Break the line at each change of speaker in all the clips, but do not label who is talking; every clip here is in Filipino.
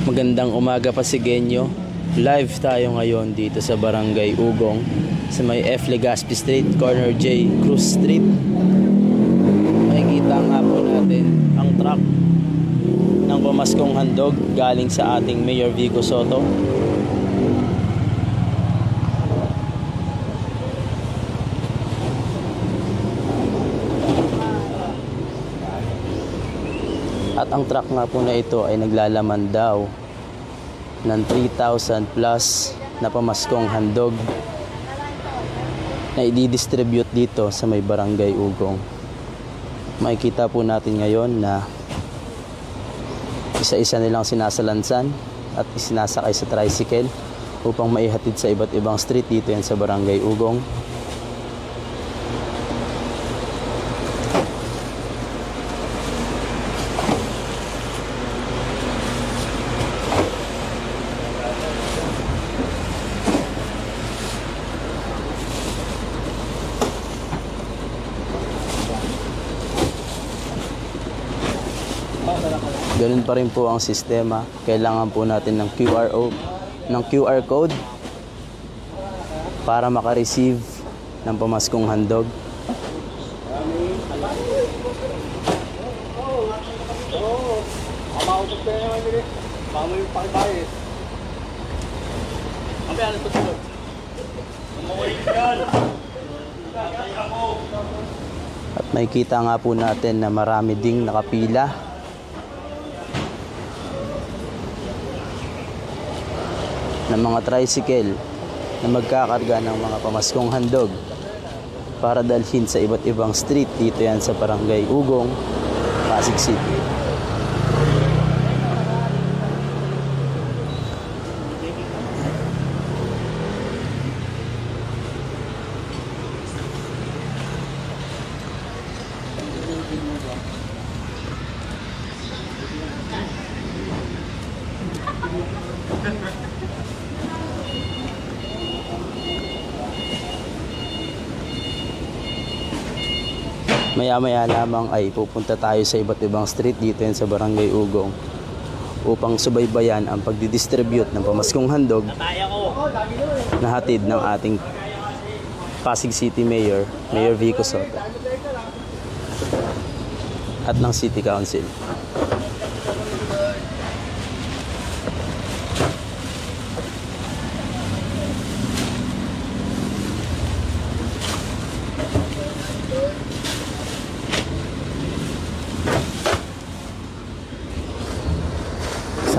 Magandang umaga Pasigueño. Live tayo ngayon dito sa Barangay Ugong sa may F. Legazpi Street, corner J. Cruz Street. Makikita nga po natin ang truck ng pamaskong handog galing sa ating Mayor Vico Soto. At ang truck nga po na ito ay naglalaman daw ng 3,000 plus na pamaskong handog na i-distribute dito sa may Barangay Ugong. Makikita po natin ngayon na isa-isa nilang sinasalansan at isinasakay sa tricycle upang maihatid sa iba't ibang street dito yan sa Barangay Ugong. Ganun pa rin po ang sistema. Kailangan po natin ng QR code para makareceive ng pamaskong handog. At makikita nga po natin na marami ding nakapila ng mga tricycle na magkakarga ng mga pamaskong handog para dalhin sa iba't ibang street dito yan sa Barangay Ugong, Pasig City. Maya-maya lamang ay pupunta tayo sa iba't ibang street dito yan sa Barangay Ugong upang subaybayan ang pagdidistribute ng pamaskong handog na hatid ng ating Pasig City Mayor Vico Soto at ng City Council.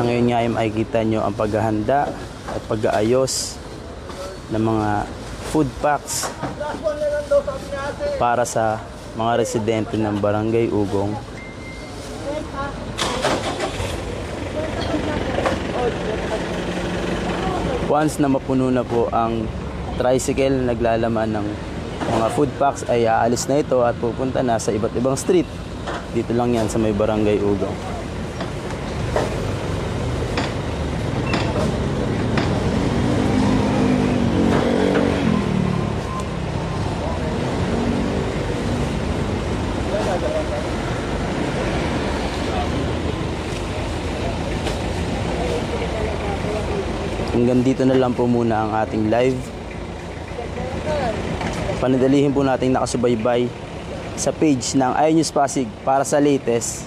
Sa ngayon nga ay makikita nyo ang paghahanda at pag-aayos ng mga food packs para sa mga residente ng Barangay Ugong. Once na mapuno na po ang tricycle na naglalaman ng mga food packs ay aalis na ito at pupunta na sa iba't ibang street. Dito lang yan sa may Barangay Ugong. Hanggang dito na lang po muna ang ating live. Panadalihin po natin nakasubaybay sa page ng iNews Pasig para sa latest